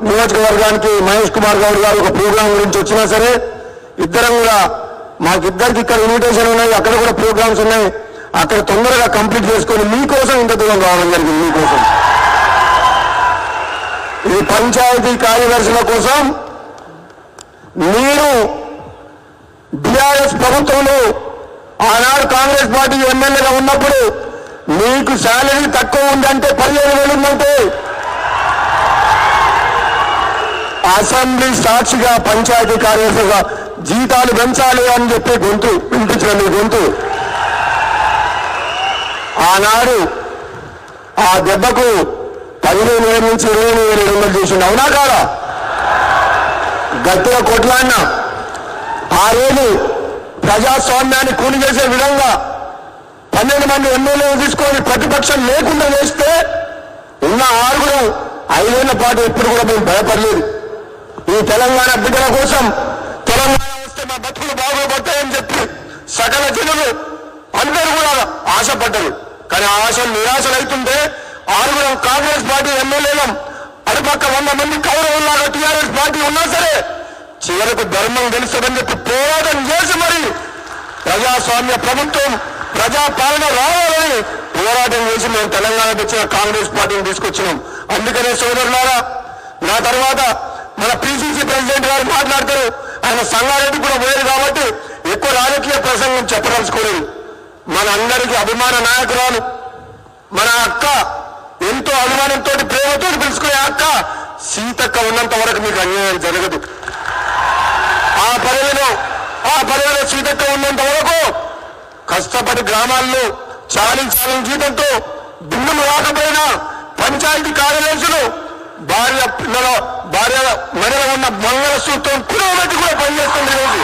నియోజకవర్గానికి మహేష్ కుమార్ గౌడ్ గారు ఒక ప్రోగ్రాం గురించి వచ్చినా సరే ఇద్దరం కూడా మాకిద్దరికి ఇక్కడ ఇన్విటేషన్ ఉన్నాయి, అక్కడ కూడా ప్రోగ్రామ్స్ ఉన్నాయి, అక్కడ తొందరగా కంప్లీట్ చేసుకొని మీకోసం ఇంత దూరం రావడం జరిగింది. మీకోసం ఈ పంచాయతీ కార్యదర్శుల కోసం మీరు టిఆర్ఎస్ ప్రభుత్వంలో ఆనాడు కాంగ్రెస్ పార్టీ ఎమ్మెల్యేగా ఉన్నప్పుడు మీకు శాలరీ తక్కువ ఉందంటే 15,000 ఉందంటే అసెంబ్లీ సాక్షిగా పంచాయతీ కార్యదర్శిగా జీతాలు పెంచాలి అని చెప్పి గొంతు వినిపించిన మీ గొంతు ఆనాడు ఆ దెబ్బకు 15,000 నుంచి 20,700 చేసింది. అవునా కాదా? గట్టిగా కొట్లాడినా ఆ రోజు ప్రజాస్వామ్యాన్ని కూలి చేసే విధంగా 12 మంది ఎమ్మెల్యేలు తీసుకొని ప్రతిపక్షం లేకుండా చేస్తే ఉన్న 6 5 ఏళ్ల పాటు ఎప్పుడు కూడా మేము భయపడలేదు. ఈ తెలంగాణ బిడ్డల కోసం తెలంగాణ వస్తే మా బతుకులు బాగుపడతాయని చెప్పి సకల జనులు అందరూ కూడా ఆశపడ్డారు. కానీ ఆ ఆశలు నిరాశలు అవుతుంటే 6 కాంగ్రెస్ పార్టీ ఎమ్మెల్యేలం అటుపక్క 100 మంది కౌరవులాగా టీఆర్ఎస్ పార్టీ ఉన్నా సరే చివరకు ధర్మం తెలుస్తుందని చెప్పి పోరాటం చేసి మరి ప్రజాస్వామ్య ప్రభుత్వం ప్రజాపాలన రావాలని పోరాటం చేసి మేము తెలంగాణకు వచ్చిన కాంగ్రెస్ పార్టీని తీసుకొచ్చినాం. అందుకనే సోదరులారా, నా తర్వాత మన పిసిసి ప్రెసిడెంట్ గారు మాట్లాడతారు. ఆయన సంగారెడ్డి కూడా పోయారు కాబట్టి ఎక్కువ రాజకీయ ప్రసంగం చెప్పదలుచుకోలేదు. మన అందరికీ అభిమాన నాయకురాలు మన అక్క, ఎంతో అభిమానంతో ప్రేమతో పిలుచుకునే అక్క సీతక్క ఉన్నంత వరకు మీకు అన్యాయం జరగదు. ఆ పదవిలో సీతక్క ఉన్నంత వరకు కష్టపడి గ్రామాల్లో చాలీ జీతంతో బిల్లులు రాకపోయినా పంచాయతీ కార్యదర్శులు భార్య మెడలో ఉన్న మంగళసూత్రం కులబెట్టి కూడా పనిచేస్తుంది. రోజు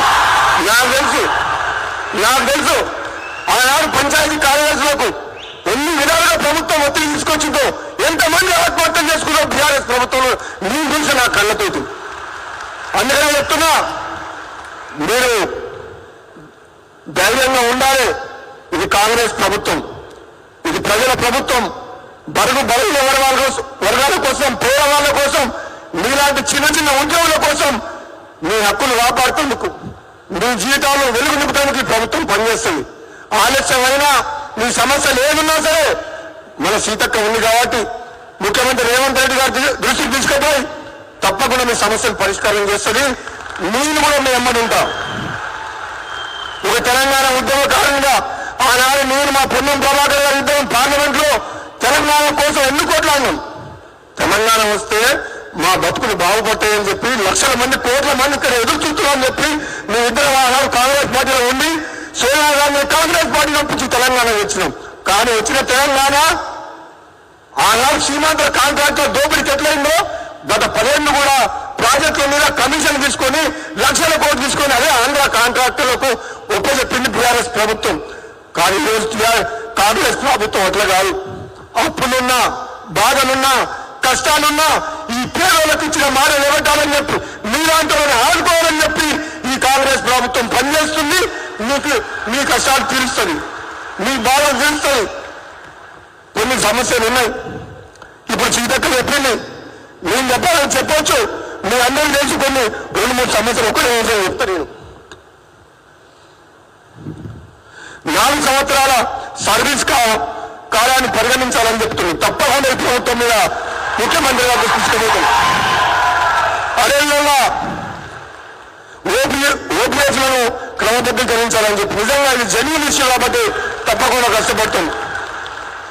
నాకు తెలుసు ఆనాడు పంచాయతీ కార్యదర్శులకు ఎన్ని విధాలుగా ప్రభుత్వం ఒత్తిడి తీసుకొచ్చిందో, ఎంతమంది ఆత్మహత్య చేసుకున్నారో టీఆర్ఎస్ ప్రభుత్వంలో నీ గురించి నా కళ్ళతోటి. అందుకనే చెప్తున్నా, మీరు ధైర్యంగా ఉండాలి. ఇది కాంగ్రెస్ ప్రభుత్వం, ఇది ప్రజల ప్రభుత్వం. బలహీన వర్గాల కోసం, పేదవాళ్ళ కోసం, మీలాంటి చిన్న చిన్న ఉద్యోగుల కోసం మీ హక్కులు కాపాడుతుందుకు, మీ జీవితాల్లో వెలుగు నింపడానికి ప్రభుత్వం పనిచేస్తుంది. ఆలస్యమైనా మీ సమస్యలు ఏమున్నా సరే మన సీతక్క ఉంది కాబట్టి ముఖ్యమంత్రి రేవంత్ రెడ్డి గారి దృష్టికి తీసుకుపోయి తప్పకుండా మీ సమస్యలు పరిష్కారం చేస్తుంది. నేను కూడా మీ ఎమ్మడి ఉంటా. ఒక తెలంగాణ ఉద్యమకారునిగా ఆనాడు నేను మా పొన్నం ప్రభాకర్ గారి ఇద్దరం పార్లమెంట్ లో తెలంగాణ కోసం ఎన్ని కోట్లాడినాం. తెలంగాణ వస్తే మా బతుకులు బాగుపడతాయని చెప్పి లక్షల మంది, కోట్ల మంది ఇక్కడ ఎదురు చూస్తున్నామని చెప్పి మీ ఇద్దరు ఆనాడు కాంగ్రెస్ పార్టీలో ఉండి సోనియా గాంధీ కాంగ్రెస్ పార్టీ పంపించి తెలంగాణ వచ్చినాం. కానీ వచ్చిన తెలంగాణ ఆనాడు సీమాంధ్ర కాంట్రాక్టర్ దోపిడీకి ఎట్లయిందో గత 10 ఏళ్ళు కూడా ప్రాజెక్టుల మీద కమిషన్ తీసుకొని లక్షల కోట్లు తీసుకొని అదే ఆంధ్ర కాంట్రాక్టర్లకు ఒప్పచెప్పింది టీఆర్ఎస్ ప్రభుత్వం. కానీ ఈరోజు కాంగ్రెస్ ప్రభుత్వం అట్లా కాదు. అప్పులున్నా, బాధలున్నా, కష్టాలున్నా ఈ పేదలకు ఇచ్చిన మాట నిలబెట్టాలని చెప్పి, మీలాంటి ఆదుకోవాలని చెప్పి ఈ కాంగ్రెస్ ప్రభుత్వం పనిచేస్తుంది. మీ కష్టాలు తీరుస్తుంది, మీ బాధలు తీరుస్తుంది. కొన్ని సమస్యలు ఉన్నాయి. ఇప్పుడు సీతక్క చెప్పింది, నేను చెప్పాలని చెప్పొచ్చు. మీ అందరూ తెలిసి కొన్ని 2-3 సమస్యలు ఒక్కడే చెప్తాను. నేను 4 సంవత్సరాల సర్వీస్ కాలాన్ని పరిగణించాలని చెప్తున్నాను. తప్పకుండా ఈ ప్రభుత్వం మీద ముఖ్యమంత్రి గారు తీసుకుపోతాను. అదేవిధంగా ఓపీఎస్లను క్రమబద్ధీకరించాలని చెప్పి, నిజంగా ఇది జెన్యూన్ ఇష్యూ కాబట్టి తప్పకుండా కష్టపడుతుంది.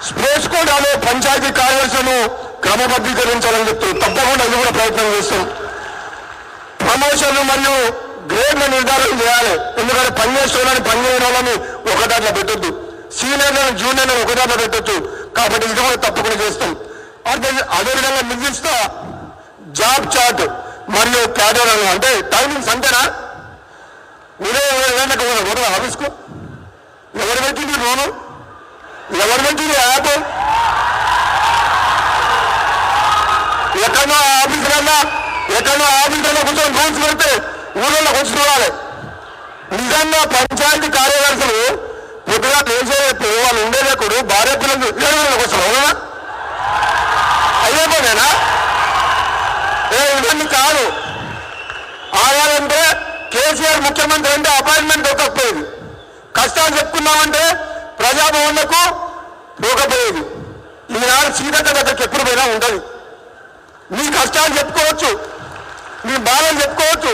స్పోర్ట్స్ కోటాలో పంచాయతీ కార్యదర్శులను క్రమబద్ధీకరించాలని చెప్తుంది. తప్పకుండా ఇది కూడా ప్రయత్నం చేస్తాం. ప్రమోషన్లు మరియు గ్రేడ్ల నిర్ధారణ చేయాలి. ఎందుకంటే పనిచేసే పనిచేయని వాళ్ళని ఒక దాంట్లో పెట్టొద్దు, సీనియర్లను జూనియర్లను ఒక దాంట్లో పెట్టొద్దు. కాబట్టి ఇది కూడా తప్పకుండా చేస్తాం. అదేవిధంగా నిర్దిష్ట జాబ్ చార్ట్ మరియు క్యాడర్ అంటే టైమింగ్స్ అంతేనా? ఉదయం ఆఫీస్కు ఎవరు పెట్టింది లోను, ఎవరు పెట్టింది యాప్? ఎక్కడో ఆఫీసులలో కూర్చొని రూల్స్ పెడితే ఊళ్ళో వచ్చి చూడాలి. నిజంగా పంచాయతీ కార్యదర్శులు పొద్దుగా లేచేపు వాళ్ళు ఉండేలేకుడు భార్య పిల్లలు ఏడుగులకు వస్తారు. అవునా? అయ్యే పనేనా? అవన్నీ కాదు. ఆగాలంటే కేసీఆర్ ముఖ్యమంత్రి అంటే అపాయింట్మెంట్ దొరకకపోయేది. కష్టాలు చెప్పుకున్నామంటే ప్రజాభవన్లకు పోకపోయేది. ఈనాడు సీతక్క దగ్గరికి ఎప్పుడు పోయినా ఉండదు. మీ కష్టాలు చెప్పుకోవచ్చు, మీ బాధలు చెప్పుకోవచ్చు.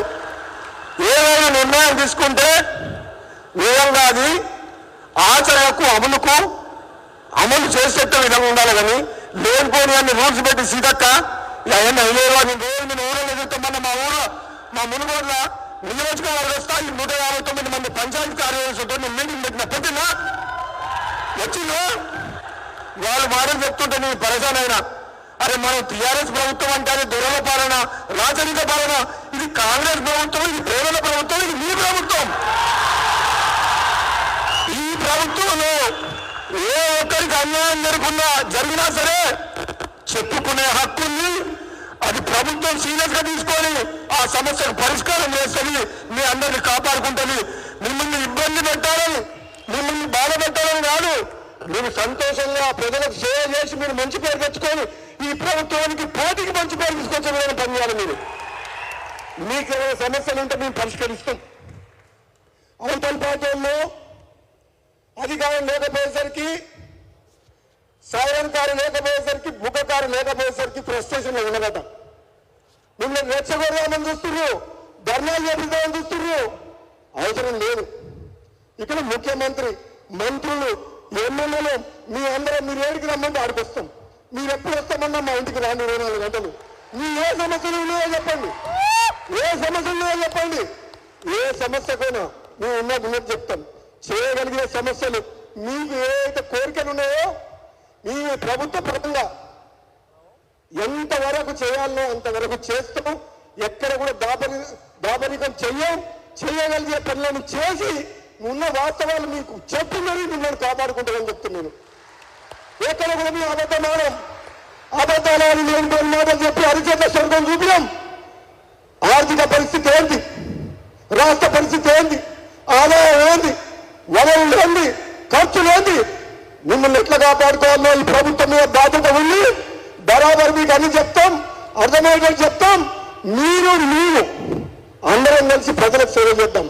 ఏదైనా నిర్ణయం తీసుకుంటే నిజంగా అది ఆచరణకు అమలు చేసేట విధంగా ఉండాలి. కానీ లేనిపోని అన్ని రూల్స్ పెట్టి సీతక్క అవన్నీ అయ్యేవా? నేను రోజు నేను ఊళ్ళో ఎదుగుతామన్న మా మునుగోడ్ల నియోజకవర్గ స్థాయి 159 మంది పంచాయతీ కార్యదర్శులతో నేను మీటింగ్ పెట్టిన పెట్టినా వచ్చిందో వాళ్ళు మాటలు చెప్తుంటే నేను పరేషాన్ అయినా. అరే మనం టీఆర్ఎస్ ప్రభుత్వం అంటే అది దొరల పాలన, రాజరిక పాలన. ఇది కాంగ్రెస్ ప్రభుత్వం, ఇది పేదల ప్రభుత్వం, ఇది మీ ప్రభుత్వం. ఈ ప్రభుత్వంలో ఏ ఒక్కరికి అన్యాయం జరిగినా సరే చెప్పుకునే హక్కు ఉంది. అది ప్రభుత్వం సీరియస్ గా తీసుకొని ఆ సమస్యకు పరిష్కారం చేస్తుంది, మీ అందరినీ కాపాడుకుంటుంది. మిమ్మల్ని ఇబ్బంది పెట్టాలని, మిమ్మల్ని బాధ పెట్టాలని కాదు. మీరు సంతోషంగా ప్రజలకు సేవ చేసి మీరు మంచి పేరు తెచ్చుకొని ఈ ప్రభుత్వానికి పోటీకి మంచి పేరు తీసుకొచ్చే విధంగా పనిచేయాలి. మీరు మీకు ఏమైనా సమస్యలు ఉంటే మేము పరిష్కరిస్తాం. అవతల పార్టీల్లో అధికారం లేకపోయేసరికి, సాయంకాలం లేకపోయేసరికి, బుగ్గకారు లేకపోయేసరికి ఫ్రస్ట్రేషన్ ఉండదట. మిమ్మల్ని రెచ్చగొడదామని చూస్తున్నారు, ధర్నాలు చేపిద్దామని చూస్తున్నారు. అవసరం లేదు. ఇక్కడ ముఖ్యమంత్రి, మంత్రులు, ఎమ్మెల్యేలు మీ అందరూ మీరు ఏడికి రమ్మంటే ఆడికొస్తాం. మీరు ఎప్పుడు వస్తామన్నా మా ఇంటికి రాండి 24 గంటలు. మీ ఏ సమస్యలు ఉన్నాయో చెప్పండి, ఏ సమస్యలు ఉన్నాయో చెప్పండి. ఏ సమస్యకైనా మేము ఉన్నది చెప్తాం. చేయగలిగిన సమస్యలు మీకు ఏదైతే కోరికలు ఉన్నాయో మీ ప్రభుత్వ పరంగా ఎంతవరకు చేయాలో అంతవరకు చేస్తాం. ఎక్కడ కూడా దాపరికం చేయగలిగే పనులను చేసి ఉన్న వాస్తవాలు మీకు చెప్పి మరీ మిమ్మల్ని కాపాడుకుంటామని చెప్తున్నాను. ఎక్కడ కూడా మేము అబద్ధాలు లేని మాటలు చెప్పి అరిచేత స్వర్గం చూపినాం. ఆర్థిక పరిస్థితి ఏంటి, రాష్ట్ర పరిస్థితి ఏంటి, ఆదాయం ఏంటి, వనరులు ఏంటి, ఖర్చులు ఏంటి, మిమ్మల్ని ఎట్లా కాపాడుకోవాలో ఈ ప్రభుత్వం మీద బాధ్యత ఉంది. బరాబర్ మీకు అన్ని చెప్తాం, అర్థమయ్యేటట్టు చెప్తాం. మీరు అందరం కలిసి ప్రజలకు సేవ చేద్దాం.